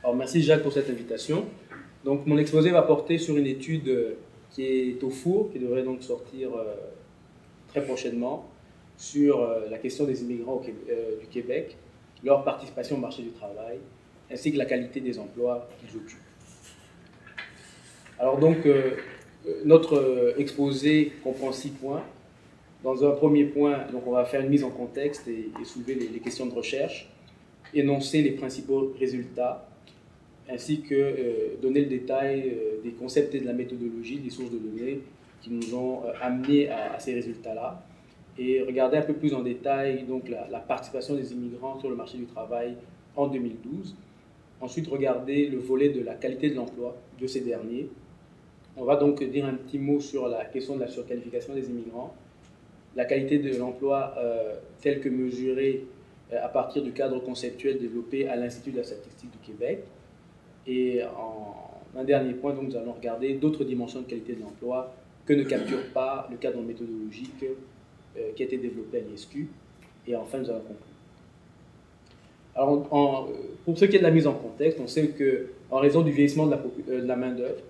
Alors, merci Jacques pour cette invitation. Donc, mon exposé va porter sur une étude qui est au four, qui devrait donc sortir très prochainement, sur la question des immigrants du Québec, leur participation au marché du travail, ainsi que la qualité des emplois qu'ils occupent. Alors donc, notre exposé comprend 6 points. Dans un premier point, donc on va faire une mise en contexte et soulever les questions de recherche, énoncer les principaux résultats, ainsi que donner le détail des concepts et de la méthodologie, des sources de données qui nous ont amenés à ces résultats-là, et regarder un peu plus en détail donc, la participation des immigrants sur le marché du travail en 2012. Ensuite, regarder le volet de la qualité de l'emploi de ces derniers. On va donc dire un petit mot sur la question de la surqualification des immigrants, la qualité de l'emploi telle que mesurée à partir du cadre conceptuel développé à l'Institut de la statistique du Québec. Et en un dernier point, donc, nous allons regarder d'autres dimensions de qualité de l'emploi que ne capture pas le cadre méthodologique qui a été développé à l'ISQ. Et enfin, nous allons conclure. Alors, pour ce qui est de la mise en contexte, on sait qu'en raison du vieillissement de la main-d'œuvre,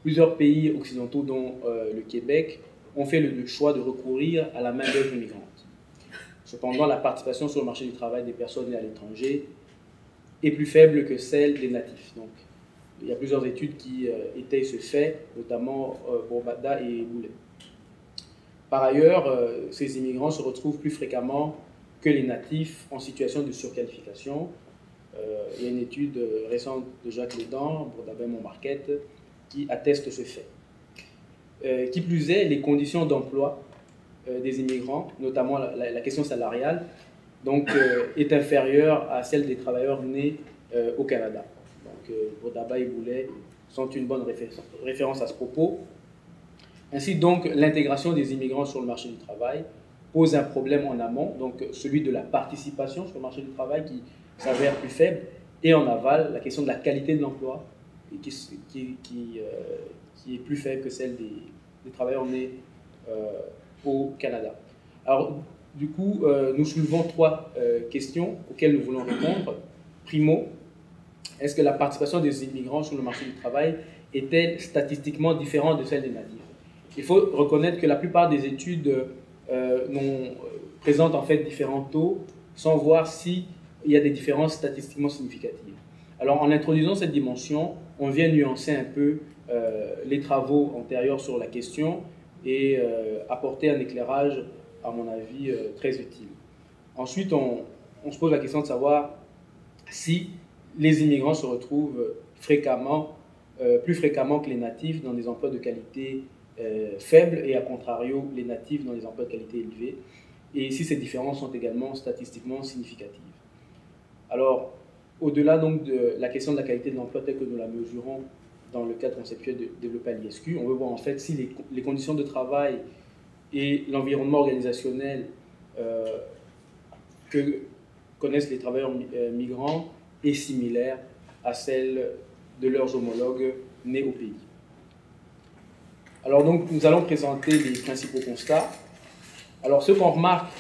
plusieurs pays occidentaux, dont le Québec, ont fait le choix de recourir à la main-d'œuvre immigrante. Cependant, la participation sur le marché du travail des personnes nées à l'étranger est plus faible que celle des natifs. Donc, il y a plusieurs études qui étayent ce fait, notamment pour Bada et Boulet. Par ailleurs, ces immigrants se retrouvent plus fréquemment que les natifs en situation de surqualification. Il y a une étude récente de Jacques Lédan, Bourdabin Montmarquette, qui atteste ce fait. Qui plus est, les conditions d'emploi des immigrants, notamment la question salariale, donc, est inférieure à celle des travailleurs nés au Canada. Donc, Bourdaba et Boulet sont une bonne référence à ce propos. Ainsi, donc, l'intégration des immigrants sur le marché du travail pose un problème en amont, donc celui de la participation sur le marché du travail qui s'avère plus faible, et en aval, la question de la qualité de l'emploi qui est plus faible que celle des travailleurs nés au Canada. Alors, du coup, nous soulevons 3 questions auxquelles nous voulons répondre. Primo, est-ce que la participation des immigrants sur le marché du travail est-elle statistiquement différente de celle des natifs? Il faut reconnaître que la plupart des études présentent en fait différents taux sans voir s'il y a des différences statistiquement significatives. Alors, en introduisant cette dimension, on vient nuancer un peu les travaux antérieurs sur la question et apporter un éclairage, à mon avis, très utile. Ensuite, on se pose la question de savoir si les immigrants se retrouvent plus fréquemment que les natifs dans des emplois de qualité faible et, à contrario, les natifs dans des emplois de qualité élevée, et si ces différences sont également statistiquement significatives. Alors, au-delà donc de la question de la qualité de l'emploi telle que nous la mesurons dans le cadre conceptuel développé à l'ISQ, on veut voir en fait si les conditions de travail et l'environnement organisationnel que connaissent les travailleurs migrants est similaire à celle de leurs homologues nés au pays. Alors donc, nous allons présenter les principaux constats. Alors, ce qu'on remarque,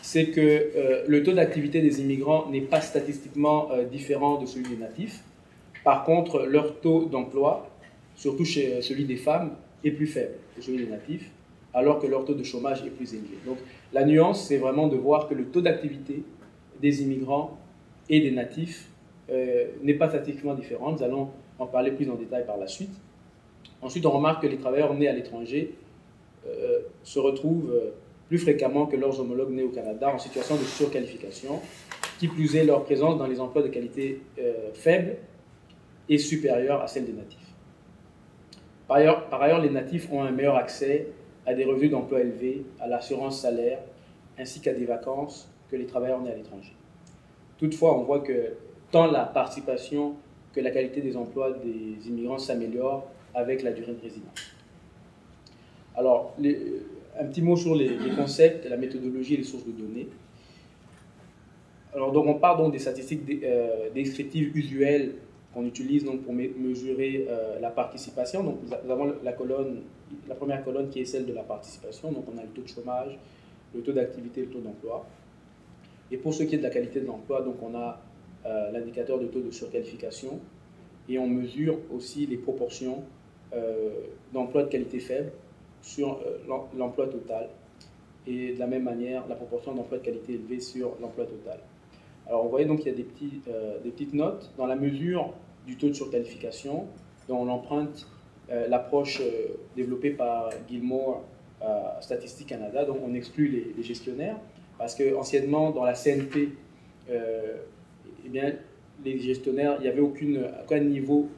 c'est que le taux d'activité des immigrants n'est pas statistiquement différent de celui des natifs. Par contre, leur taux d'emploi, surtout chez celui des femmes, est plus faible que celui des natifs, alors que leur taux de chômage est plus élevé. Donc, la nuance, c'est vraiment de voir que le taux d'activité des immigrants et des natifs n'est pas statistiquement différent. Nous allons en parler plus en détail par la suite. Ensuite, on remarque que les travailleurs nés à l'étranger se retrouvent plus fréquemment que leurs homologues nés au Canada en situation de surqualification, qui plus est leur présence dans les emplois de qualité faible est supérieure à celle des natifs. Par ailleurs, les natifs ont un meilleur accès à des revenus d'emploi élevés, à l'assurance salaire, ainsi qu'à des vacances que les travailleurs nés à l'étranger. Toutefois, on voit que tant la participation que la qualité des emplois des immigrants s'améliore avec la durée de résidence. Alors, un petit mot sur les concepts, la méthodologie et les sources de données. Alors, donc, on part donc des statistiques descriptives usuelles qu'on utilise donc, pour mesurer la participation. Donc, nous avons la première colonne qui est celle de la participation. Donc, on a le taux de chômage, le taux d'activité et le taux d'emploi. Et pour ce qui est de la qualité de l'emploi, donc on a l'indicateur de taux de surqualification et on mesure aussi les proportions d'emplois de qualité faible sur l'emploi total et de la même manière la proportion d'emplois de qualité élevée sur l'emploi total. Alors vous voyez donc qu'il y a des petites notes dans la mesure du taux de surqualification dont on emprunte l'approche développée par Gilmore à Statistique Canada, donc on exclut les gestionnaires parce qu'anciennement dans la CNP, eh bien, les gestionnaires, il n'y avait aucun niveau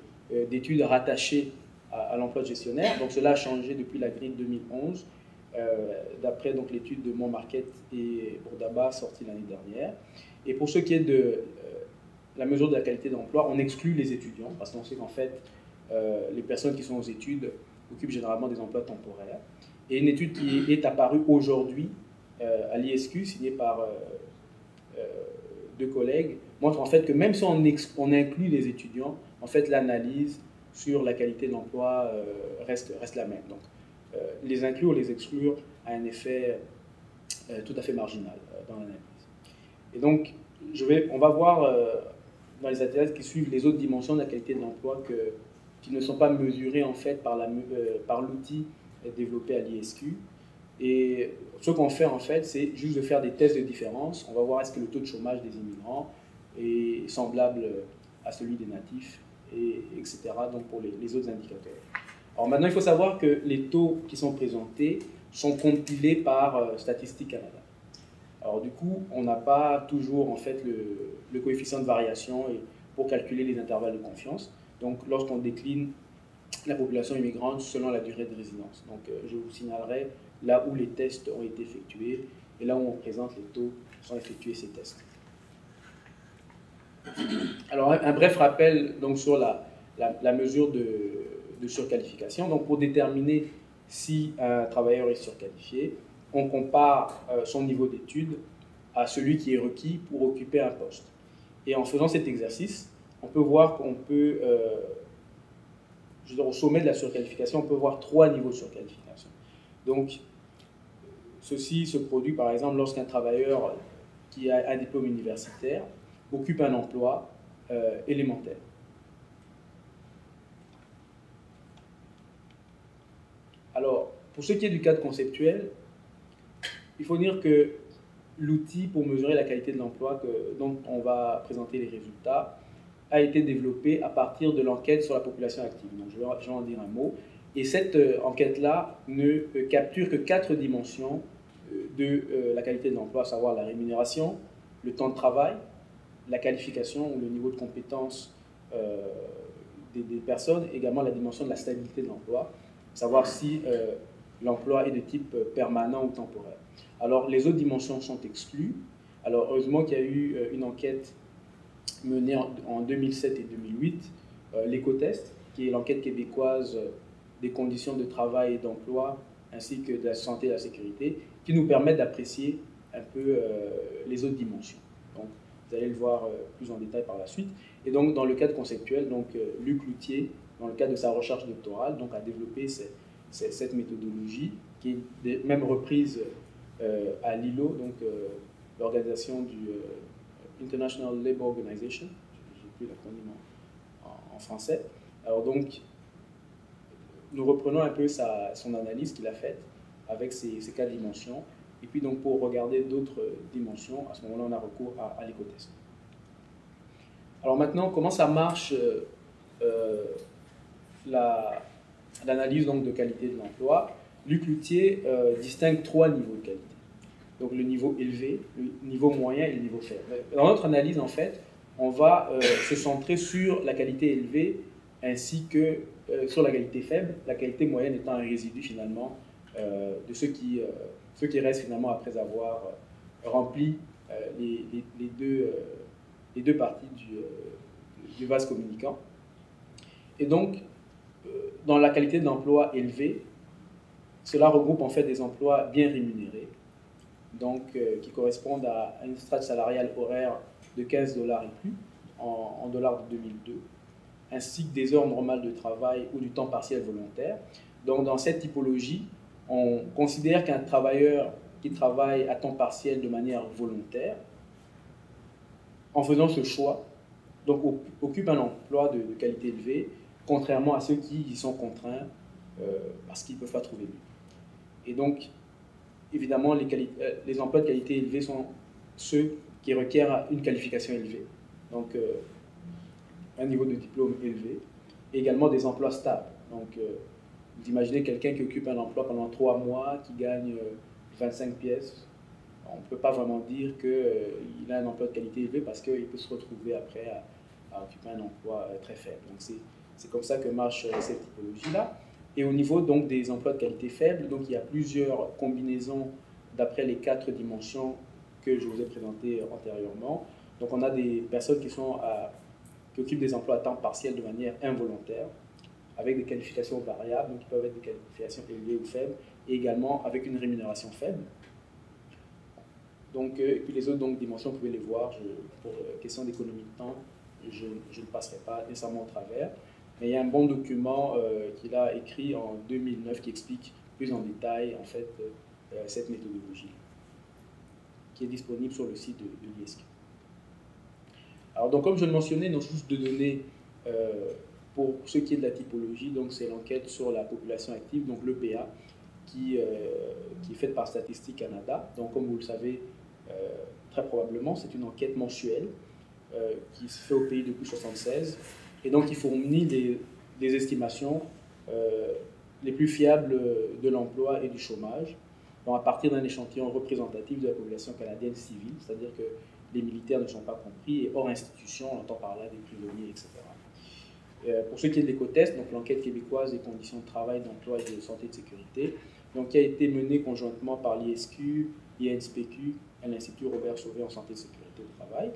d'études rattaché à l'emploi de gestionnaire, donc cela a changé depuis la grille 2011, d'après l'étude de Montmarquette et Bourdaba sortie l'année dernière. Et pour ce qui est de la mesure de la qualité d'emploi, on exclut les étudiants, parce qu'on sait qu'en fait, les personnes qui sont aux études occupent généralement des emplois temporaires. Et une étude qui est apparue aujourd'hui à l'ISQ, signée par deux collègues, montre en fait que même si on inclut les étudiants, en fait l'analyse sur la qualité de l'emploi reste la même. Donc les inclure ou les exclure a un effet tout à fait marginal dans l'analyse. Et donc on va voir dans les ateliers qui suivent les autres dimensions de la qualité de l'emploi qui ne sont pas mesurées en fait par l'outil développé à l'ISQ. Et ce qu'on fait en fait, c'est juste de faire des tests de différence. On va voir est-ce que le taux de chômage des immigrants est semblable à celui des natifs, etc. Donc pour les autres indicateurs. Alors maintenant, il faut savoir que les taux qui sont présentés sont compilés par Statistique Canada. Alors du coup, on n'a pas toujours en fait le coefficient de variation pour calculer les intervalles de confiance. Donc lorsqu'on décline la population immigrante selon la durée de résidence. Donc je vous signalerai là où les tests ont été effectués et là où on présente les taux qui sont effectués ces tests. Alors un bref rappel donc, sur la mesure de surqualification. Donc pour déterminer si un travailleur est surqualifié, on compare son niveau d'études à celui qui est requis pour occuper un poste. Et en faisant cet exercice, on peut voir qu'on peut, au sommet de la surqualification, on peut voir 3 niveaux de surqualification. Donc, ceci se produit par exemple lorsqu'un travailleur qui a un diplôme universitaire occupe un emploi élémentaire. Alors, pour ce qui est du cadre conceptuel, il faut dire que l'outil pour mesurer la qualité de l'emploi dont on va présenter les résultats a été développé à partir de l'enquête sur la population active. Donc, je vais en dire un mot. Et cette enquête-là ne capture que 4 dimensions de la qualité de l'emploi, à savoir la rémunération, le temps de travail, la qualification ou le niveau de compétence des personnes, également la dimension de la stabilité de l'emploi, savoir si l'emploi est de type permanent ou temporaire. Alors, les autres dimensions sont exclues. Alors, heureusement qu'il y a eu une enquête menée en 2007 et 2008, l'Écotest, qui est l'enquête québécoise des conditions de travail et d'emploi, ainsi que de la santé et de la sécurité, qui nous permettent d'apprécier un peu les autres dimensions. Donc, vous allez le voir plus en détail par la suite. Et donc, dans le cadre conceptuel, donc, Luc Loutier, dans le cadre de sa recherche doctorale, donc, a développé cette méthodologie, qui est même reprise à l'ILO, donc l'organisation du International Labour Organization, je n'ai plus l'acronyme en français. Alors donc, nous reprenons un peu son analyse qu'il a faite avec ces 4 dimensions. Et puis donc pour regarder d'autres dimensions, à ce moment-là, on a recours à l'Écotest. Alors maintenant, comment ça marche l'analyse de qualité de l'emploi? Luc Loutier distingue 3 niveaux de qualité. Donc le niveau élevé, le niveau moyen et le niveau faible. Dans notre analyse, en fait, on va se centrer sur la qualité élevée ainsi que sur la qualité faible, la qualité moyenne étant un résidu finalement de ceux qui restent finalement après avoir rempli les deux parties du vase communicant. Et donc, dans la qualité de l'emploi élevée, cela regroupe en fait des emplois bien rémunérés, donc qui correspondent à une strate salariale horaire de 15 $ et plus en dollars de 2002, ainsi que des heures normales de travail ou du temps partiel volontaire. Donc dans cette typologie, on considère qu'un travailleur qui travaille à temps partiel de manière volontaire, en faisant ce choix, donc, occupent un emploi de qualité élevée, contrairement à ceux qui y sont contraints parce qu'ils ne peuvent pas trouver mieux. Et donc, évidemment, les emplois de qualité élevée sont ceux qui requièrent une qualification élevée, donc un niveau de diplôme élevé, et également des emplois stables. Donc, vous imaginez quelqu'un qui occupe un emploi pendant 3 mois, qui gagne 25 pièces. On ne peut pas vraiment dire qu'il a un emploi de qualité élevée parce qu'il peut se retrouver après à occuper un emploi très faible. Donc, c'est comme ça que marche cette typologie-là. Et au niveau donc, des emplois de qualité faible, donc, il y a plusieurs combinaisons d'après les 4 dimensions que je vous ai présentées antérieurement. Donc, on a des personnes qui occupent des emplois à temps partiel de manière involontaire, avec des qualifications variables, donc qui peuvent être des qualifications élevées ou faibles, et également avec une rémunération faible. Donc, et puis les autres dimensions, vous pouvez les voir. Pour question d'économie de temps, je ne passerai pas nécessairement au travers. Mais il y a un bon document qu'il a écrit en 2009 qui explique plus en détail en fait, cette méthodologie, qui est disponible sur le site de l'ISQ. Alors, donc, comme je le mentionnais, nos sources de données pour ce qui est de la typologie, donc c'est l'enquête sur la population active, donc l'EPA, qui est faite par Statistique Canada. Donc, comme vous le savez, très probablement, c'est une enquête mensuelle qui se fait au pays depuis 1976, et donc il fournit des estimations les plus fiables de l'emploi et du chômage, donc à partir d'un échantillon représentatif de la population canadienne civile, c'est-à-dire que les militaires ne sont pas compris, et hors institution, on entend par là des prisonniers, etc. Pour ce qui est de l'écotest, donc l'enquête québécoise des conditions de travail, d'emploi et de santé et de sécurité, donc qui a été menée conjointement par l'ISQ, l'INSPQ et l'Institut Robert Sauvé en santé et sécurité au travail.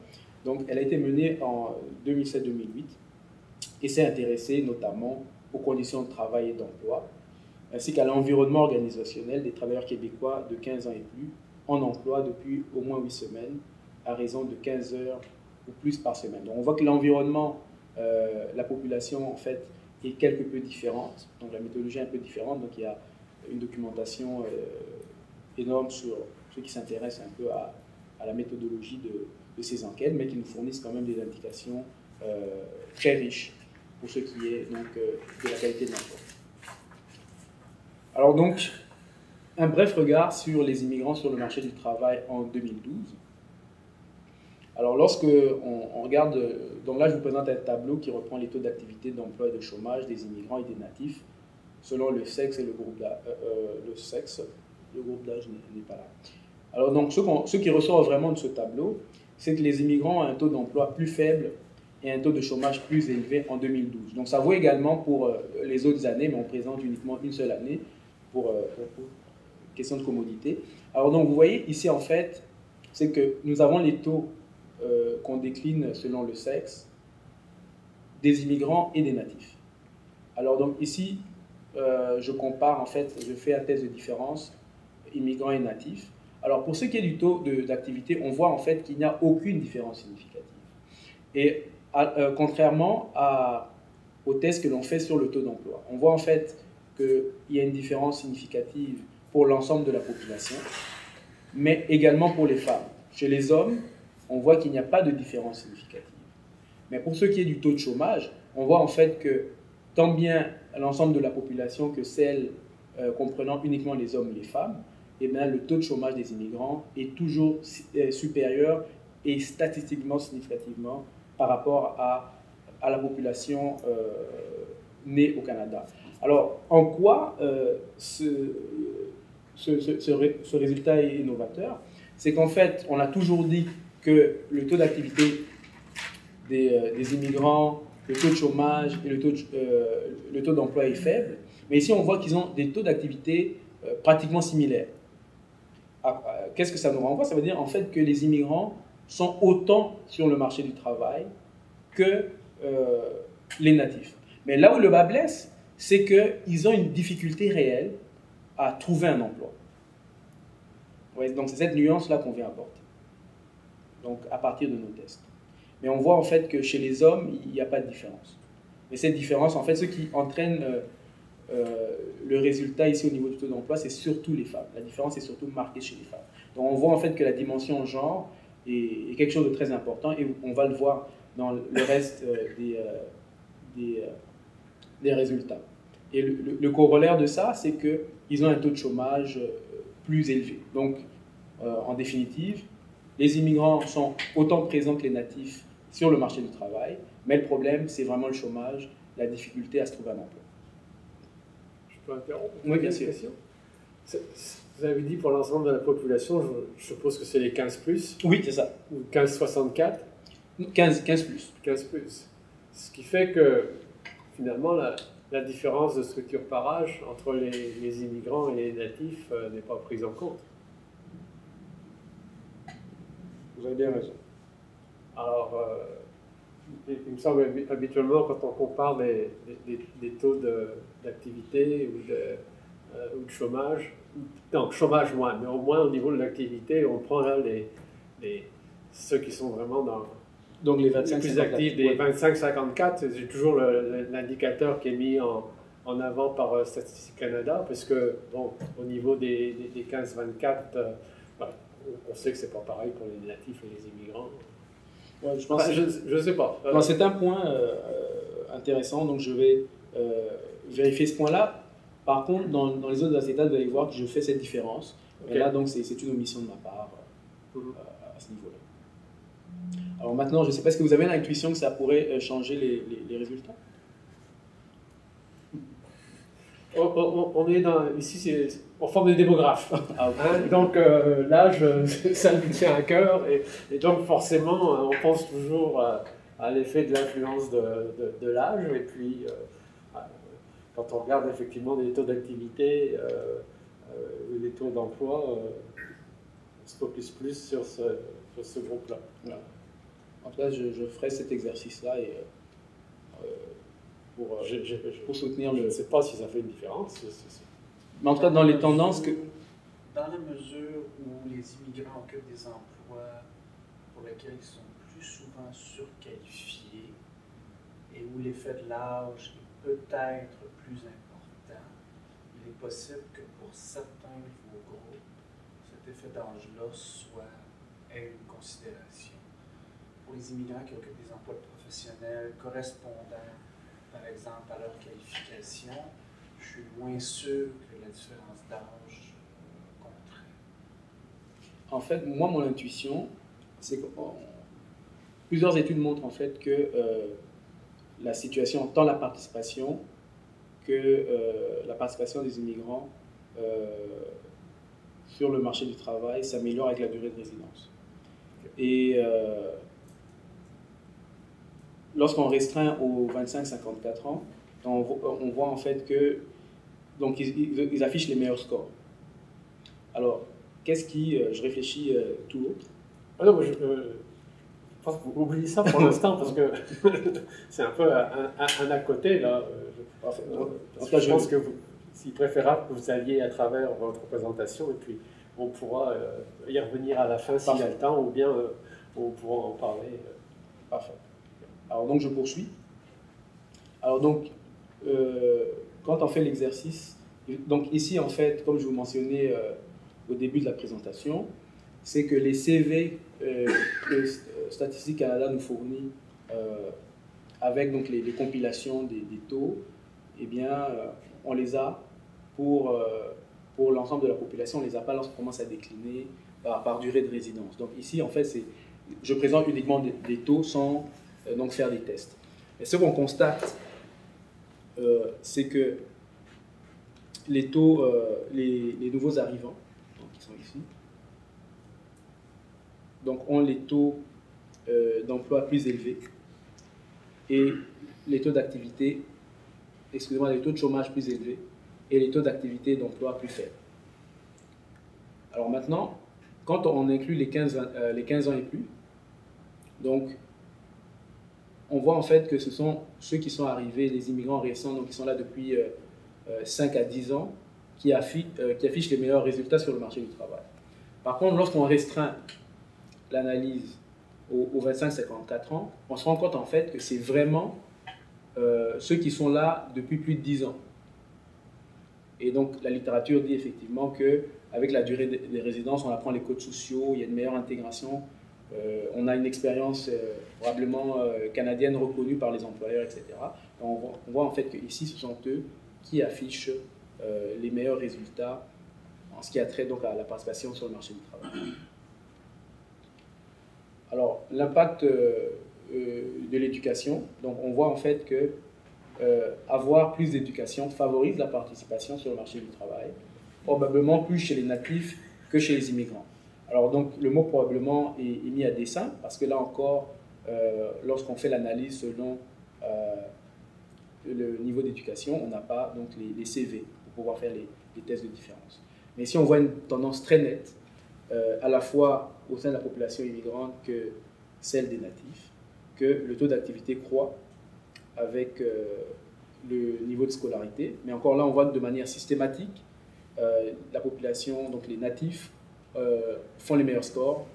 Donc elle a été menée en 2007-2008 et s'est intéressée notamment aux conditions de travail et d'emploi, ainsi qu'à l'environnement organisationnel des travailleurs québécois de 15 ans et plus en emploi depuis au moins 8 semaines, à raison de 15 heures ou plus par semaine. Donc on voit que l'environnement, la population en fait, est quelque peu différente, donc la méthodologie est un peu différente, donc il y a une documentation énorme sur ceux qui s'intéressent un peu à la méthodologie de ces enquêtes, mais qui nous fournissent quand même des indications très riches pour ce qui est donc, de la qualité de l'emploi. Alors donc, un bref regard sur les immigrants sur le marché du travail en 2012. Alors lorsque on regarde, donc là je vous présente un tableau qui reprend les taux d'activité, d'emploi et de chômage des immigrants et des natifs, selon le sexe et le groupe d'âge. Le groupe d'âge n'est pas là. Alors donc ce qui ressort vraiment de ce tableau, c'est que les immigrants ont un taux d'emploi plus faible et un taux de chômage plus élevé en 2012. Donc ça vaut également pour les autres années, mais on présente uniquement une seule année pour question de commodité. Alors donc vous voyez ici en fait, c'est que nous avons les taux qu'on décline selon le sexe des immigrants et des natifs. Alors donc ici, je compare en fait, je fais un test de différence immigrants et natifs. Alors pour ce qui est du taux d'activité, on voit en fait qu'il n'y a aucune différence significative. Et contrairement au test que l'on fait sur le taux d'emploi, on voit en fait qu'il y a une différence significative pour l'ensemble de la population, mais également pour les femmes. Chez les hommes, on voit qu'il n'y a pas de différence significative. Mais pour ce qui est du taux de chômage, on voit en fait que tant bien l'ensemble de la population que celle comprenant uniquement les hommes et les femmes, eh bien, le taux de chômage des immigrants est toujours supérieur et statistiquement significativement par rapport à la population née au Canada. Alors, en quoi ce résultat est innovateur? C'est qu'en fait, on a toujours dit que le taux d'activité des immigrants, le taux de chômage et le taux d'emploi est faible, mais ici on voit qu'ils ont des taux d'activité pratiquement similaires. Qu'est-ce que ça nous renvoie? Ça veut dire en fait que les immigrants sont autant sur le marché du travail que les natifs. Mais là où le bas blesse, c'est qu'ils ont une difficulté réelle à trouver un emploi. Ouais, donc c'est cette nuance-là qu'on vient apporter, donc à partir de nos tests. Mais on voit en fait que chez les hommes, il n'y a pas de différence. Mais cette différence, en fait, ce qui entraîne le résultat ici au niveau du taux d'emploi, c'est surtout les femmes. La différence est surtout marquée chez les femmes. Donc on voit en fait que la dimension genre est quelque chose de très important et on va le voir dans le reste des résultats. Et le corollaire de ça, c'est qu'ils ont un taux de chômage plus élevé. Donc, en définitive, les immigrants sont autant présents que les natifs sur le marché du travail, mais le problème, c'est vraiment le chômage, la difficulté à se trouver un emploi. Je peux interrompre? Oui, bien sûr. Vous avez dit pour l'ensemble de la population, je suppose que c'est les 15+. Oui, c'est ça. Ou 15-64. 15 plus. 15+. Ce qui fait que, finalement, la différence de structure par âge entre les immigrants et les natifs n'est pas prise en compte. Vous avez bien raison. Alors, il me semble habituellement, quand on compare des taux d'activité ou de chômage, non, chômage moins, mais au moins au niveau de l'activité, on prend là ceux qui sont vraiment donc les 25, les plus 54, actifs, des 25-54, c'est toujours l'indicateur qui est mis en avant par Statistique Canada, parce que, bon, au niveau des 15-24, on sait que c'est pas pareil pour les natifs et les immigrants. Ouais, je pense je sais pas. C'est un point intéressant, donc je vais vérifier ce point-là. Par contre, dans les autres états, vous allez voir que je fais cette différence. Okay. Et là, donc, c'est une omission de ma part à ce niveau-là. Alors maintenant, je ne sais pas, est-ce que vous avez l'intuition que ça pourrait changer les résultats? On est ici, on forme des démographes. Ah, okay. Hein, donc l'âge, ça nous tient à cœur. Et donc forcément, on pense toujours à l'effet de l'influence de l'âge. Et puis, quand on regarde effectivement les taux d'activité, les taux d'emploi, on se focus plus sur ce groupe-là. Voilà. En tout cas, je ferai cet exercice-là pour soutenir Je ne sais pas si ça fait une différence. Mais en tout cas, dans les tendances que... Dans la mesure où les immigrants occupent des emplois pour lesquels ils sont plus souvent surqualifiés et où l'effet de l'âge est peut-être plus important, il est possible que pour certains de vos groupes, cet effet d'âge-là ait une considération. Pour les immigrants qui occupent des emplois professionnels correspondant, par exemple, à leur qualification, je suis moins sûr que la différence d'âge compterait. En fait, moi, mon intuition, c'est que plusieurs études montrent en fait que la situation, tant la participation que la participation des immigrants sur le marché du travail s'améliore avec la durée de résidence. Et lorsqu'on restreint aux 25-54 ans, on voit en fait que donc ils affichent les meilleurs scores. Alors, qu'est-ce qui, je réfléchis tout autre. Ah non, je pense que vous oubliez ça pour l'instant parce que c'est un peu un à côté là. Je pense que c'est préférable que vous alliez à travers votre présentation et puis on pourra y revenir à la fin s'il y a le temps ou bien on pourra en parler. Parfait. Alors donc je poursuis. Alors donc quand on fait l'exercice, donc ici en fait, comme je vous mentionnais au début de la présentation, c'est que les CV que Statistique Canada nous fournit avec donc les compilations des taux, eh bien on les a pour l'ensemble de la population, on ne les a pas lorsqu'on commence à décliner par durée de résidence. Donc ici en fait, je présente uniquement des taux sans donc faire des tests. Et ce qu'on constate, c'est que les taux, les nouveaux arrivants, donc, qui sont ici, donc ont les taux d'emploi plus élevés et les taux d'activité, excusez-moi, les taux de chômage plus élevés et les taux d'activité d'emploi plus faibles. Alors maintenant, quand on inclut les 15 ans et plus, donc on voit en fait que ce sont ceux qui sont arrivés, les immigrants récents, donc qui sont là depuis 5 à 10 ans, qui affichent les meilleurs résultats sur le marché du travail. Par contre, lorsqu'on restreint l'analyse aux 25-54 ans, on se rend compte en fait que c'est vraiment ceux qui sont là depuis plus de 10 ans. Et donc la littérature dit effectivement qu'avec la durée des résidences, on apprend les codes sociaux, il y a une meilleure intégration On a une expérience probablement canadienne reconnue par les employeurs, etc. On voit en fait qu'ici, ce sont eux qui affichent les meilleurs résultats en ce qui a trait donc à la participation sur le marché du travail. Alors, l'impact de l'éducation, donc on voit en fait que avoir plus d'éducation favorise la participation sur le marché du travail, probablement plus chez les natifs que chez les immigrants. Alors donc le mot probablement est mis à dessein parce que là encore, lorsqu'on fait l'analyse selon le niveau d'éducation, on n'a pas donc les CV pour pouvoir faire les tests de différence. Mais si on voit une tendance très nette, à la fois au sein de la population immigrante que celle des natifs, que le taux d'activité croît avec le niveau de scolarité. Mais encore là, on voit que de manière systématique, la population, donc les natifs, font les meilleurs scores,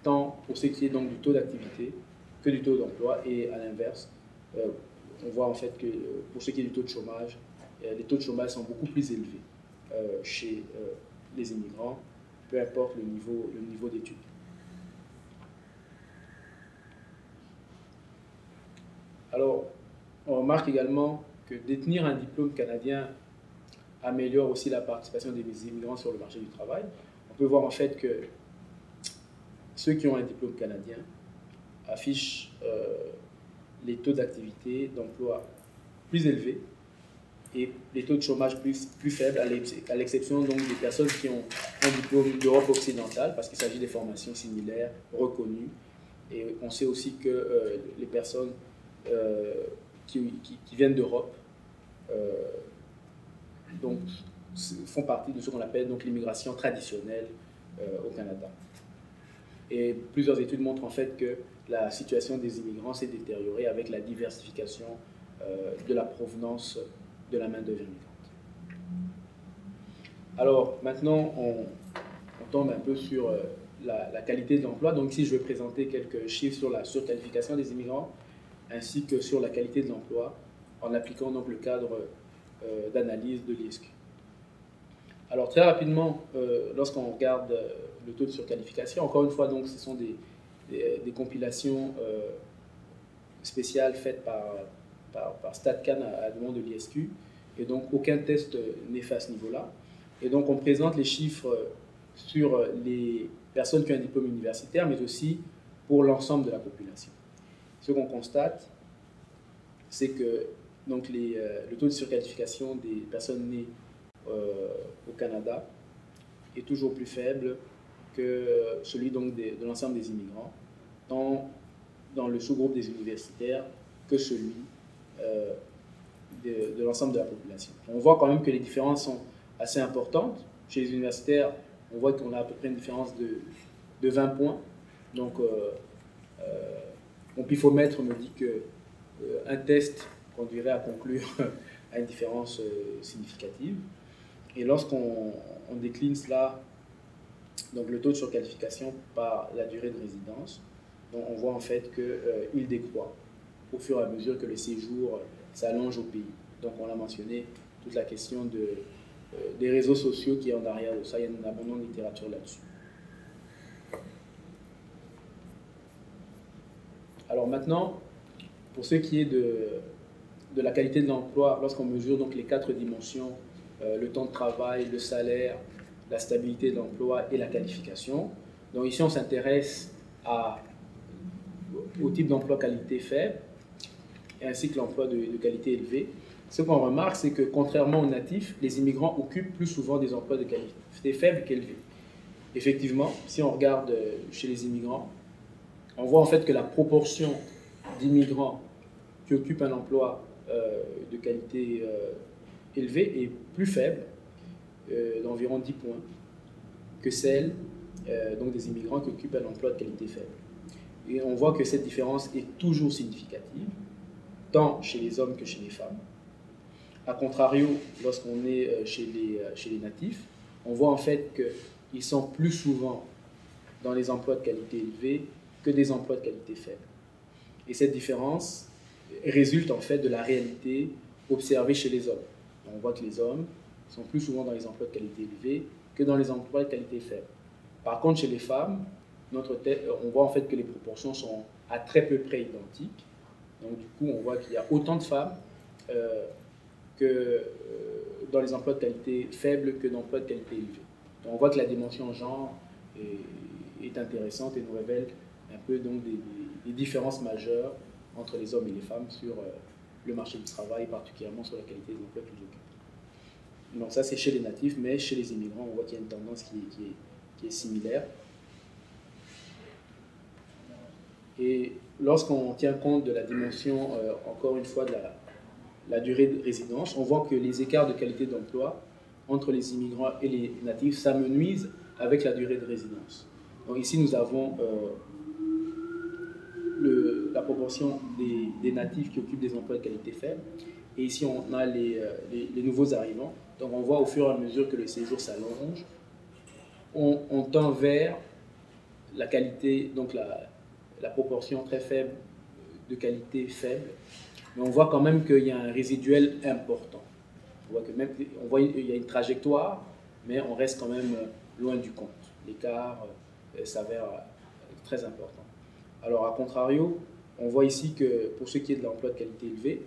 tant pour ce qui est donc du taux d'activité que du taux d'emploi. Et à l'inverse, on voit en fait que pour ce qui est du taux de chômage, les taux de chômage sont beaucoup plus élevés chez les immigrants, peu importe le niveau d'études. Alors, on remarque également que détenir un diplôme canadien améliore aussi la participation des immigrants sur le marché du travail. On peut voir en fait que ceux qui ont un diplôme canadien affichent les taux d'activité, d'emploi plus élevés et les taux de chômage plus faibles, à l'exception donc des personnes qui ont un diplôme d'Europe occidentale, parce qu'il s'agit des formations similaires, reconnues. Et on sait aussi que les personnes qui viennent d'Europe donc font partie de ce qu'on appelle donc l'immigration traditionnelle au Canada. Et plusieurs études montrent en fait que la situation des immigrants s'est détériorée avec la diversification de la provenance de la main-d'œuvre immigrante. Alors maintenant, on tombe un peu sur la qualité de l'emploi. Donc ici, je vais présenter quelques chiffres sur la surqualification des immigrants ainsi que sur la qualité de l'emploi en appliquant donc le cadre d'analyse de l'ISQ. Alors très rapidement, lorsqu'on regarde le taux de surqualification, encore une fois, donc, ce sont des compilations spéciales faites par StatCan à la demande de l'ISQ, et donc aucun test n'est fait à ce niveau-là. Et donc on présente les chiffres sur les personnes qui ont un diplôme universitaire, mais aussi pour l'ensemble de la population. Ce qu'on constate, c'est que donc, le taux de surqualification des personnes nées au Canada est toujours plus faible que celui donc de l'ensemble des immigrants, tant dans le sous-groupe des universitaires que celui de l'ensemble de la population. On voit quand même que les différences sont assez importantes. Chez les universitaires, on voit qu'on a à peu près une différence de 20 points. Donc, mon pifomètre me dit qu'un test conduirait à conclure à une différence significative. Et lorsqu'on décline cela, donc le taux de surqualification par la durée de résidence, donc on voit en fait qu'il décroît au fur et à mesure que le séjour s'allonge au pays. Donc on l'a mentionné, toute la question des réseaux sociaux qui est en arrière de ça, il y a une abondante littérature là-dessus. Alors maintenant, pour ce qui est de la qualité de l'emploi, lorsqu'on mesure donc les 4 dimensions, le temps de travail, le salaire, la stabilité de l'emploi et la qualification. Donc ici, on s'intéresse au type d'emploi qualité faible, ainsi que l'emploi de qualité élevée. Ce qu'on remarque, c'est que contrairement aux natifs, les immigrants occupent plus souvent des emplois de qualité faible qu'élevée. Effectivement, si on regarde chez les immigrants, on voit en fait que la proportion d'immigrants qui occupent un emploi de qualité élevée est plus faible, d'environ 10 points, que celle donc des immigrants qui occupent un emploi de qualité faible. Et on voit que cette différence est toujours significative, tant chez les hommes que chez les femmes. A contrario, lorsqu'on est chez les natifs, on voit en fait qu'ils sont plus souvent dans les emplois de qualité élevée que des emplois de qualité faible. Et cette différence résulte en fait de la réalité observée chez les hommes. On voit que les hommes sont plus souvent dans les emplois de qualité élevée que dans les emplois de qualité faible. Par contre, chez les femmes, on voit en fait que les proportions sont à très peu près identiques. Donc du coup, on voit qu'il y a autant de femmes dans les emplois de qualité faible que d'emplois de qualité élevée. Donc on voit que la dimension genre est intéressante et nous révèle un peu donc des différences majeures entre les hommes et les femmes sur le marché du travail, particulièrement sur la qualité des emplois qu'ils occupent. Donc ça c'est chez les natifs, mais chez les immigrants, on voit qu'il y a une tendance qui est similaire. Et lorsqu'on tient compte de la dimension, encore une fois, de la durée de résidence, on voit que les écarts de qualité d'emploi entre les immigrants et les natifs s'amenuisent avec la durée de résidence. Donc ici, nous avons la proportion des natifs qui occupent des emplois de qualité faible. Et ici, on a les nouveaux arrivants. Donc on voit au fur et à mesure que le séjour s'allonge, on tend vers la qualité, donc la proportion très faible de qualité faible, mais on voit quand même qu'il y a un résiduel important. On voit qu'il y a une trajectoire, mais on reste quand même loin du compte. L'écart s'avère très important. Alors, à contrario, on voit ici que pour ce qui est de l'emploi de qualité élevée,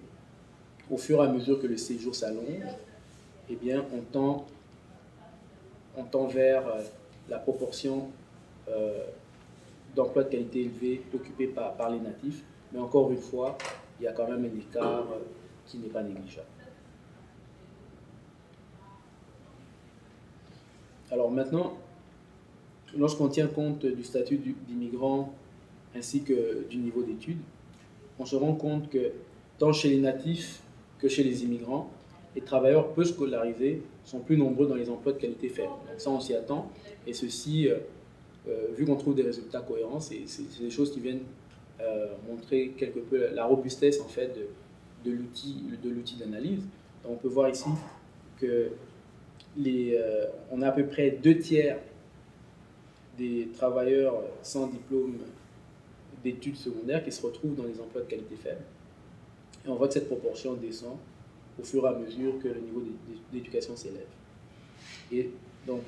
au fur et à mesure que le séjour s'allonge, eh bien, on tend vers la proportion d'emplois de qualité élevée occupés par les natifs. Mais encore une fois, il y a quand même un écart qui n'est pas négligeable. Alors maintenant, lorsqu'on tient compte du statut d'immigrant ainsi que du niveau d'études, on se rend compte que tant chez les natifs que chez les immigrants, les travailleurs peu scolarisés sont plus nombreux dans les emplois de qualité faible. Donc ça, on s'y attend. Et ceci, vu qu'on trouve des résultats cohérents, c'est des choses qui viennent montrer quelque peu la robustesse en fait de l'outil d'analyse. On peut voir ici que on a à peu près 2/3 des travailleurs sans diplôme d'études secondaires qui se retrouvent dans les emplois de qualité faible. Et on voit que cette proportion descend au fur et à mesure que le niveau d'éducation s'élève. Et donc,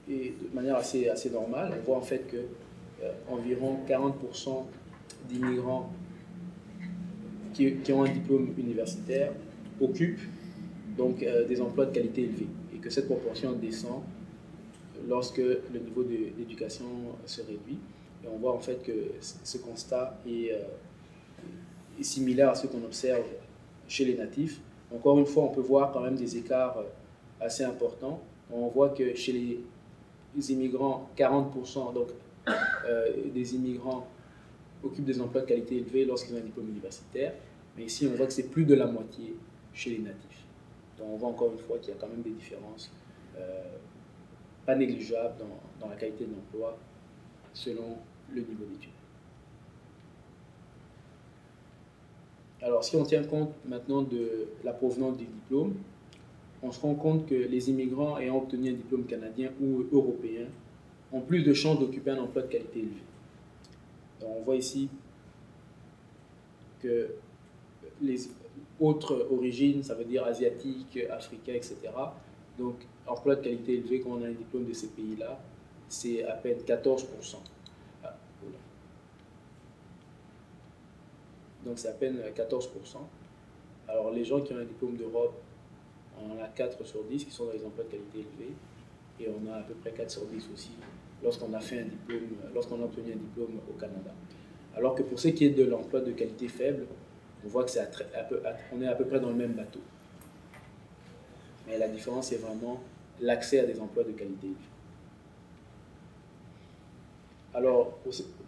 de manière assez normale, on voit en fait que environ 40% d'immigrants qui ont un diplôme universitaire occupent donc des emplois de qualité élevée et que cette proportion descend lorsque le niveau d'éducation se réduit. Et on voit en fait que ce constat est similaire à ce qu'on observe chez les natifs. Encore une fois, on peut voir quand même des écarts assez importants. On voit que chez les immigrants, 40% donc, des immigrants occupent des emplois de qualité élevée lorsqu'ils ont un diplôme universitaire. Mais ici, on voit que c'est plus de la moitié chez les natifs. Donc on voit encore une fois qu'il y a quand même des différences pas négligeables dans la qualité de l'emploi selon le niveau d'études. Alors si on tient compte maintenant de la provenance des diplômes, on se rend compte que les immigrants ayant obtenu un diplôme canadien ou européen ont plus de chances d'occuper un emploi de qualité élevée. Donc on voit ici que les autres origines, ça veut dire asiatiques, africains, etc. Donc, emploi de qualité élevée, quand on a un diplôme de ces pays-là, c'est à peine 14%. Donc, c'est à peine 14%. Alors, les gens qui ont un diplôme d'Europe, on en a 4 sur 10 qui sont dans les emplois de qualité élevée. Et on a à peu près 4 sur 10 aussi lorsqu'on a fait un diplôme, lorsqu'on a obtenu un diplôme au Canada. Alors que pour ce qui est de l'emploi de qualité faible, on voit que on est à peu près dans le même bateau. Mais la différence, c'est vraiment l'accès à des emplois de qualité. Alors,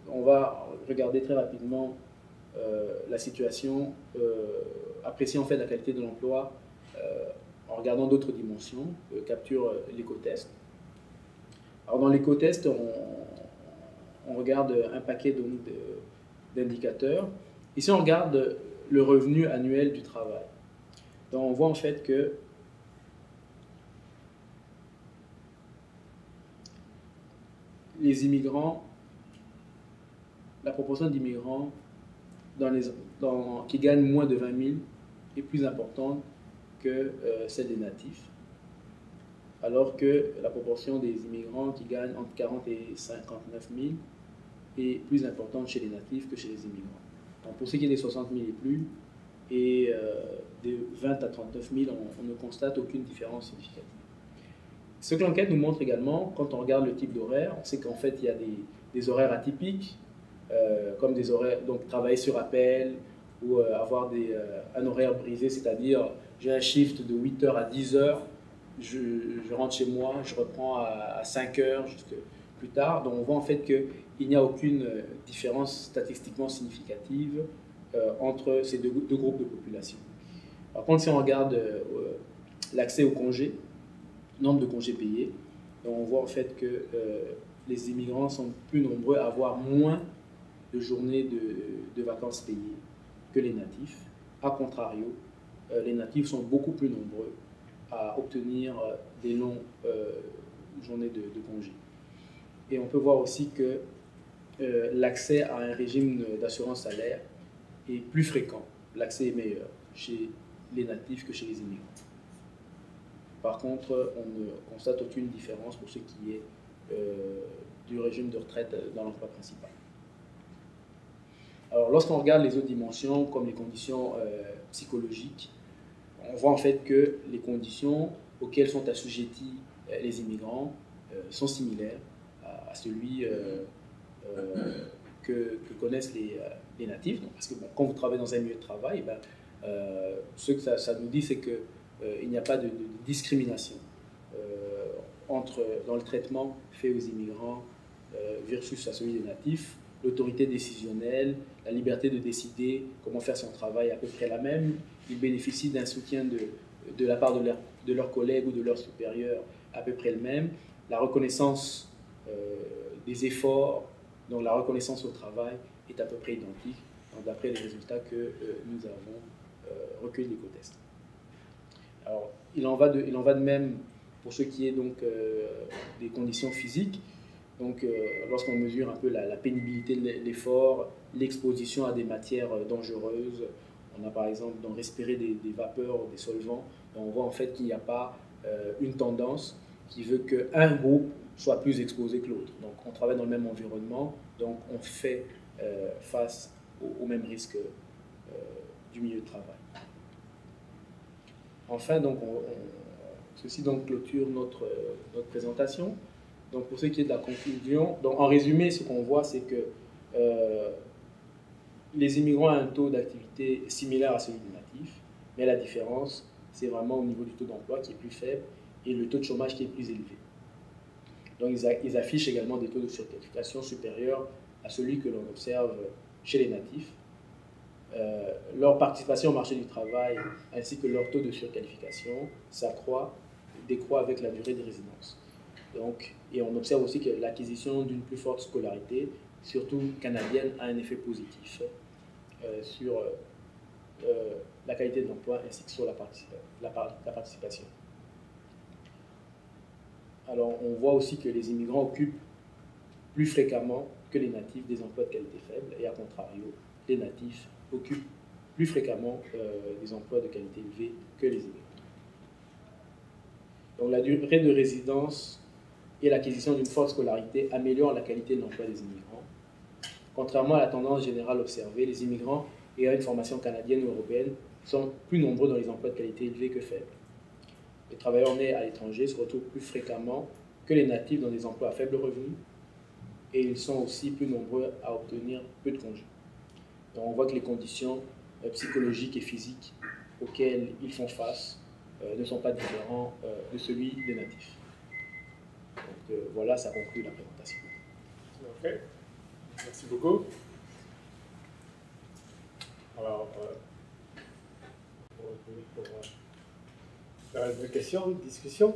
on va regarder très rapidement la situation, apprécier en fait la qualité de l'emploi en regardant d'autres dimensions, capture l'éco-test. Alors, dans l'éco-test, on regarde un paquet d'indicateurs. Ici, on regarde le revenu annuel du travail. Donc, on voit en fait que les immigrants, la proportion d'immigrants qui gagnent moins de 20 000 est plus importante que celle des natifs. alors que la proportion des immigrants qui gagnent entre 40 et 59 000 est plus importante chez les natifs que chez les immigrants. Donc pour ce qui est des 60 000 et plus, et des 20 à 39 000, on ne constate aucune différence significative. Ce que l'enquête nous montre également, quand on regarde le type d'horaire, on sait qu'en fait il y a des horaires atypiques, comme des horaires, donc travailler sur appel, ou avoir un horaire brisé, c'est-à-dire j'ai un shift de 8h à 10h, je rentre chez moi, je reprends à 5h jusqu'à plus tard. Donc on voit en fait qu'il n'y a aucune différence statistiquement significative entre ces deux groupes de population. Par contre, si on regarde l'accès aux congés, nombre de congés payés, donc on voit en fait que les immigrants sont plus nombreux à avoir moins de journées de vacances payées que les natifs. A contrario, les natifs sont beaucoup plus nombreux à obtenir des longues journées de congés. Et on peut voir aussi que l'accès à un régime d'assurance salaire est plus fréquent, l'accès est meilleur chez les natifs que chez les immigrants. Par contre, on ne constate aucune différence pour ce qui est du régime de retraite dans l'emploi principal. Alors, lorsqu'on regarde les autres dimensions, comme les conditions psychologiques, on voit en fait que les conditions auxquelles sont assujettis les immigrants sont similaires à celui que connaissent les natifs. Donc, parce que bon, quand vous travaillez dans un milieu de travail, ce que ça nous dit, c'est qu'il n'y a pas de discrimination dans le traitement fait aux immigrants versus à celui des natifs. L'autorité décisionnelle, la liberté de décider comment faire son travail est à peu près la même. Ils bénéficient d'un soutien de la part de leurs collègues ou de leurs supérieurs à peu près le même. La reconnaissance des efforts, donc la reconnaissance au travail est à peu près identique, d'après les résultats que nous avons recueillis des co-tests. Alors, il en va de même pour ce qui est donc des conditions physiques. Donc, lorsqu'on mesure un peu la pénibilité de l'effort, l'exposition à des matières dangereuses, on a par exemple dans respirer des vapeurs, des solvants, on voit en fait qu'il n'y a pas une tendance qui veut qu'un groupe soit plus exposé que l'autre. Donc, on travaille dans le même environnement, donc on fait face au même risque du milieu de travail. Enfin, donc, ceci donc clôture notre présentation. Donc, pour ce qui est de la conclusion, donc en résumé, ce qu'on voit, c'est que les immigrants ont un taux d'activité similaire à celui des natifs, mais la différence, c'est vraiment au niveau du taux d'emploi qui est plus faible et le taux de chômage qui est plus élevé. Donc, ils affichent également des taux de surqualification supérieurs à celui que l'on observe chez les natifs. Leur participation au marché du travail ainsi que leur taux de surqualification décroît avec la durée de résidence. Donc, et on observe aussi que l'acquisition d'une plus forte scolarité, surtout canadienne, a un effet positif sur la qualité de l'emploi ainsi que sur la participation. Alors, on voit aussi que les immigrants occupent plus fréquemment que les natifs des emplois de qualité faible et à contrario, les natifs occupent plus fréquemment des emplois de qualité élevée que les immigrants. Donc, la durée de résidence et l'acquisition d'une forte scolarité améliorent la qualité de l'emploi des immigrants. Contrairement à la tendance générale observée, les immigrants ayant une formation canadienne ou européenne sont plus nombreux dans les emplois de qualité élevée que faible. Les travailleurs nés à l'étranger se retrouvent plus fréquemment que les natifs dans des emplois à faible revenu et ils sont aussi plus nombreux à obtenir peu de congés. Donc on voit que les conditions psychologiques et physiques auxquelles ils font face ne sont pas différents de celui des natifs. Donc voilà, ça conclut la présentation. Ok, merci beaucoup. Alors, pour faire une question, une discussion.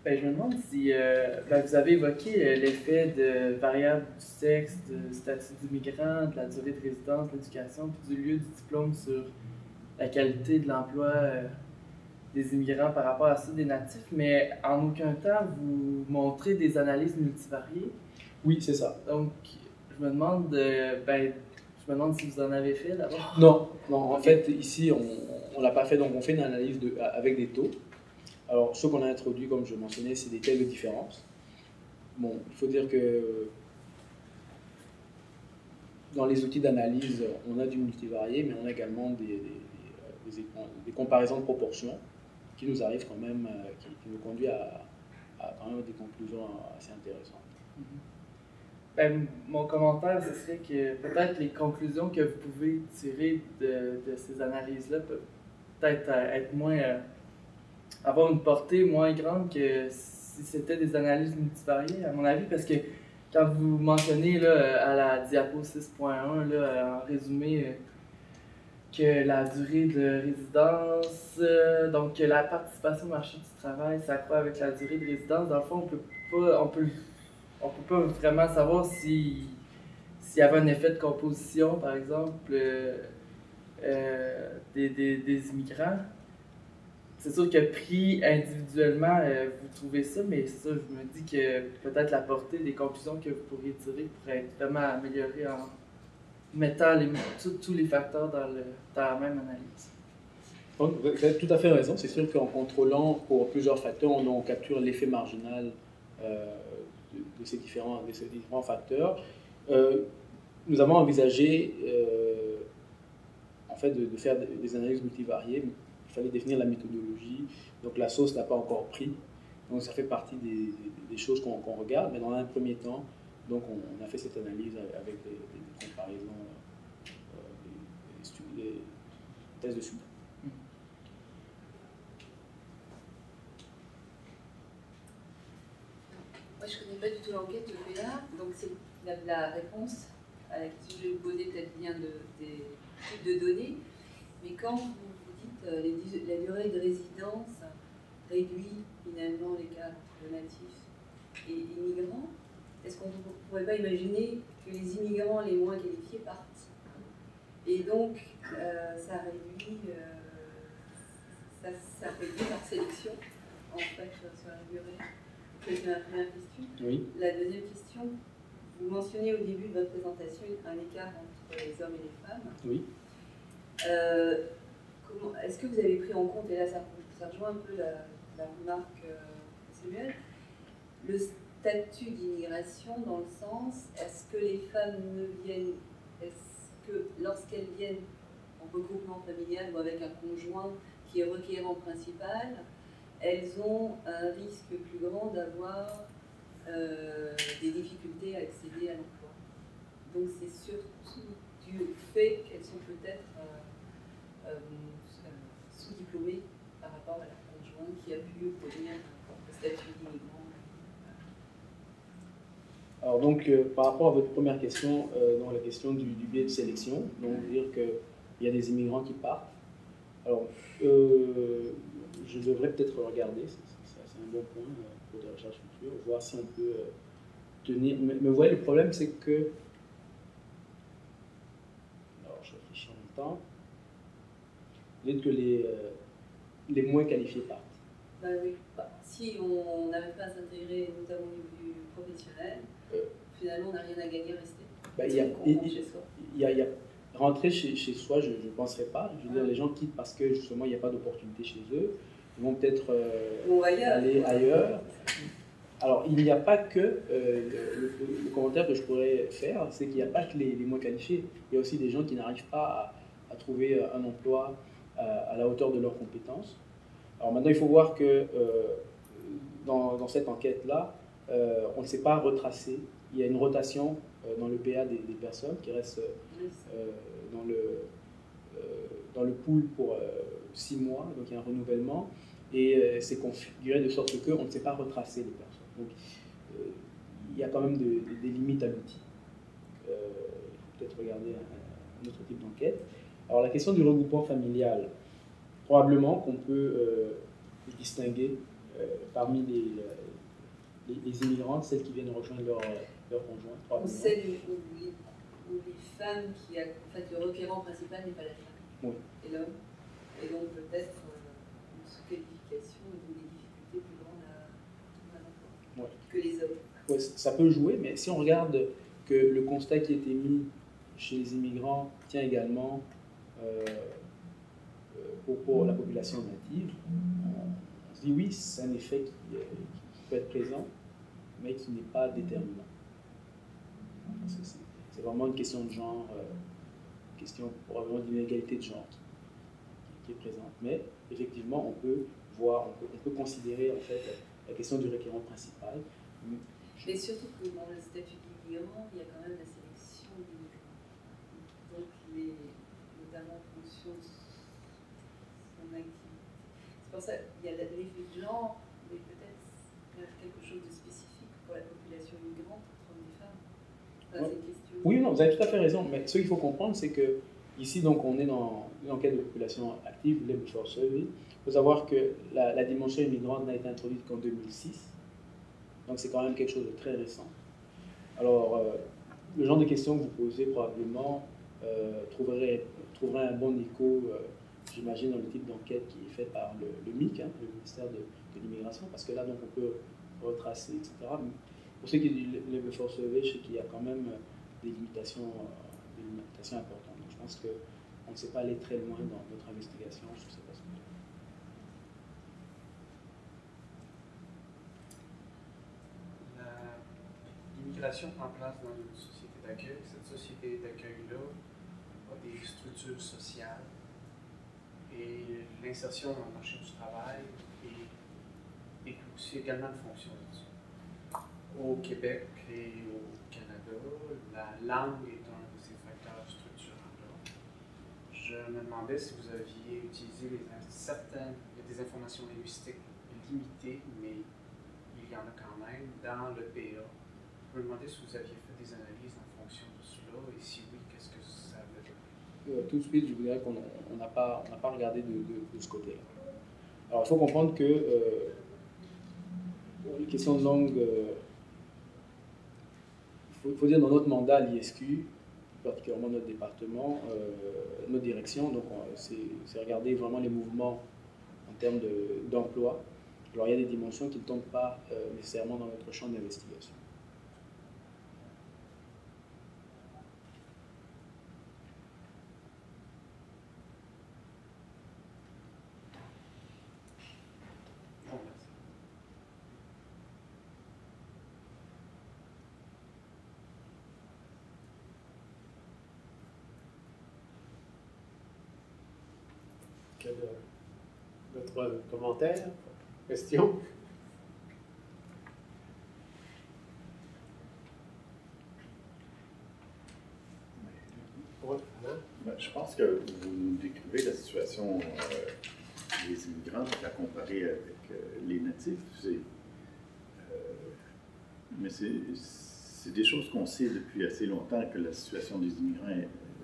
Ben, je me demande si vous avez évoqué l'effet de variables du sexe, du statut d'immigrant, de la durée de résidence, de l'éducation, puis du lieu du diplôme sur la qualité de l'emploi des immigrants par rapport à ceux des natifs, mais en aucun temps vous montrez des analyses multivariées. Oui, c'est ça. Donc, je me demande, Je me demande si vous en avez fait d'abord. Non, non, en fait, ici, on ne l'a pas fait, donc on fait une analyse avec des taux. Alors, ce qu'on a introduit, comme je mentionnais, c'est des tels de différence. Bon, il faut dire que dans les outils d'analyse, on a du multivarié, mais on a également des comparaisons de proportions qui nous arrivent quand même, qui nous conduit à quand même des conclusions assez intéressantes. Ben, mon commentaire, ce serait que peut-être les conclusions que vous pouvez tirer de ces analyses-là peuvent peut-être être moins, avoir une portée moins grande que si c'était des analyses multivariées, à mon avis, parce que quand vous mentionnez là, à la diapo 6.1, là, en résumé, que la durée de résidence, donc que la participation au marché du travail s'accroît avec la durée de résidence, dans le fond, on peut pas vraiment savoir s'il y avait un effet de composition, par exemple, des immigrants. C'est sûr que pris individuellement, vous trouvez ça, mais c'est ça, je me dis que peut-être la portée des conclusions que vous pourriez tirer pourrait être vraiment améliorée en mettant tous les facteurs dans la même analyse. Donc, vous avez tout à fait raison. C'est sûr qu'en contrôlant pour plusieurs facteurs, on capture l'effet marginal de ces différents facteurs. Nous avons envisagé en fait, de faire des analyses multivariées. Il fallait définir la méthodologie. Donc la sauce n'a pas encore pris. Donc ça fait partie des choses qu'on regarde. Mais dans un premier temps, donc on a fait cette analyse avec des comparaisons, des thèses de suivi. Moi, je ne connais pas du tout l'enquête de PA, donc c'est la réponse à la question que je vais vous poser peut-être vient des types de données. Mais quand vous dites la durée de résidence réduit finalement l'écart entre natifs et immigrants, est-ce qu'on ne pourrait pas imaginer que les immigrants les moins qualifiés partent? Et donc, ça réduit par sélection, en fait, sur la durée. C'est ma première question. Oui. La deuxième question, vous mentionnez au début de votre présentation un écart entre les hommes et les femmes. Oui. Est-ce que vous avez pris en compte, et là ça rejoint un peu la remarque de Samuel, le statut d'immigration dans le sens, est-ce que les femmes est-ce que lorsqu'elles viennent en regroupement familial ou avec un conjoint qui est requérant principal, elles ont un risque plus grand d'avoir des difficultés à accéder à l'emploi. Donc c'est surtout dû au fait qu'elles sont peut-être sous-diplômées par rapport à leur conjoint qui a pu obtenir le statut d'immigrant. Alors donc, par rapport à votre première question, dans la question du biais de sélection, donc dire qu'il y a des immigrants qui partent. Alors, je devrais peut-être regarder, c'est un bon point pour des recherches futures, voir si on peut tenir. Mais vous voyez, le problème, c'est que. Alors, je réfléchis en même temps. Vous dites que les moins qualifiés partent. Ben oui. Si on n'arrive pas à s'intégrer, notamment au niveau du professionnel, finalement, on n'a rien à gagner à rester. Il y a rentrer chez soi, je ne penserais pas. Je veux dire, les gens quittent parce que justement, il n'y a pas d'opportunité chez eux. Ils vont peut-être aller ailleurs. Alors, il n'y a pas que, le commentaire que je pourrais faire, c'est qu'il n'y a pas que les moins qualifiés. Il y a aussi des gens qui n'arrivent pas à trouver un emploi à la hauteur de leurs compétences. Alors maintenant, il faut voir que dans cette enquête-là, on ne s'est pas retracé. Il y a une rotation dans le PA des personnes qui restent dans le pool pour 6 mois, donc il y a un renouvellement, et c'est configuré de sorte qu'on ne sait pas retracer les personnes. Donc il y a quand même des limites à l'outil. Il faut peut-être regarder un autre type d'enquête. Alors la question du regroupement familial, probablement qu'on peut distinguer parmi les immigrantes, celles qui viennent rejoindre leur conjoint. On sait où les femmes qui en fait le requérant principal n'est pas la femme, oui, et l'homme, et donc peut-être une sous-qualification et donc des difficultés plus grandes à l'emploi que les hommes. Ouais, ça peut jouer, mais si on regarde que le constat qui a été mis chez les immigrants tient également pour la population native. On se dit oui, c'est un effet qui peut être présent, mais qui n'est pas déterminant. Parce que c'est vraiment une question de genre, question probablement d'inégalité de genre qui est présente. Mais effectivement, on peut voir, on peut considérer en fait la question du requérant principal. Mais surtout que dans le statut d'immigrant, il y a quand même la sélection d'immigrants. Donc, notamment en fonction de son activité. C'est pour ça qu'il y a l'effet de genre, mais peut-être quelque chose de spécifique pour la population immigrante, entre hommes et femmes. Enfin, cette question... Oui, non, vous avez tout à fait raison. Mais ce qu'il faut comprendre, c'est que ici, donc, on est dans une enquête de population active, Labour Force Survey. Il faut savoir que la dimension immigrante n'a été introduite qu'en 2006. Donc c'est quand même quelque chose de très récent. Alors, le genre de questions que vous posez probablement trouverait un bon écho, j'imagine, dans le type d'enquête qui est faite par le MIC, hein, le ministère de l'Immigration, parce que là, donc, on peut retracer, etc. Mais pour ce qui est du Labour Force Survey, je sais qu'il y a quand même des limitations importantes. Donc je pense qu'on ne sait pas aller très loin dans notre investigation sur cet aspect. L'immigration prend place dans une société d'accueil. Cette société d'accueil-là a des structures sociales et l'insertion dans le marché du travail est aussi également une fonction de ça. Au Québec et au Canada, la langue est un de ces facteurs structurants-là. Je me demandais si vous aviez utilisé il y a des informations linguistiques limitées, mais il y en a quand même dans le PA. Je me demandais si vous aviez fait des analyses en fonction de cela, et si oui, qu'est-ce que ça veut dire? Tout de suite, je vous dirais qu'on n'a pas regardé de ce côté-là. Alors, il faut comprendre que les questions de langue, il faut dire dans notre mandat à l'ISQ, particulièrement notre département, notre direction, donc c'est regarder vraiment les mouvements en termes d'emploi. Alors, il y a des dimensions qui ne tombent pas nécessairement dans notre champ d'investigation. D'autres commentaires, questions? Je pense que vous nous décrivez la situation des immigrants à comparer avec les natifs. Mais c'est des choses qu'on sait depuis assez longtemps, que la situation des immigrants,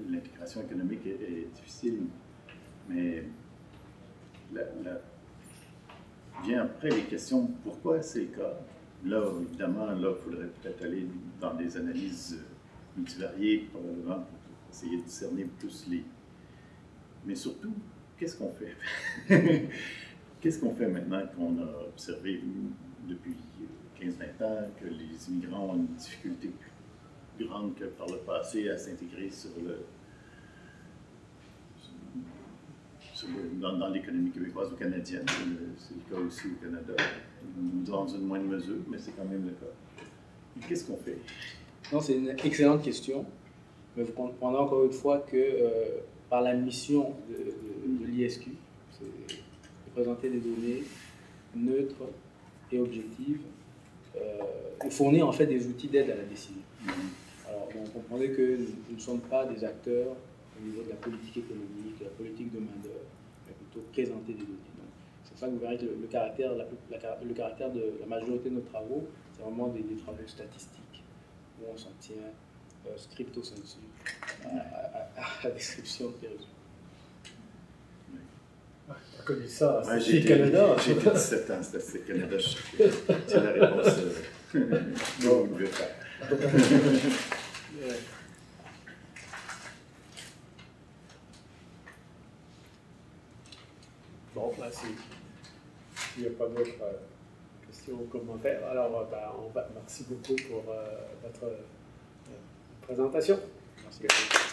l'intégration économique est difficile. Mais vient après les questions, pourquoi c'est le cas? Là, évidemment, là, il faudrait peut-être aller dans des analyses multivariées, probablement, pour essayer de discerner plus les... Mais surtout, qu'est-ce qu'on fait? Qu'est-ce qu'on fait maintenant qu'on a observé depuis 15-20 ans que les immigrants ont une difficulté plus grande que par le passé à s'intégrer dans l'économie québécoise ou canadienne. C'est le cas aussi au Canada, dans une moindre mesure, mais c'est quand même le cas. Et qu'est-ce qu'on fait? Non, c'est une excellente question. Mais vous comprendrez encore une fois que par la mission de l'ISQ, c'est de présenter des données neutres et objectives, et fournir en fait des outils d'aide à la décision. Alors, vous comprenez que nous ne sommes pas des acteurs au niveau de la politique économique, de la politique de main-d'œuvre, mais plutôt présenter des données. Donc, c'est ça que vous verrez que le caractère de la majorité de nos travaux, c'est vraiment des travaux statistiques, où on s'en tient stricto sensu à la description des résultats. Tu as connu ça, ouais, c'est Canada. J'ai 17 ans, Statistique Canada, c'est la réponse non, je vais faire. Bon, ben, s'il n'y a pas d'autres questions ou commentaires, alors merci beaucoup pour votre présentation. Merci.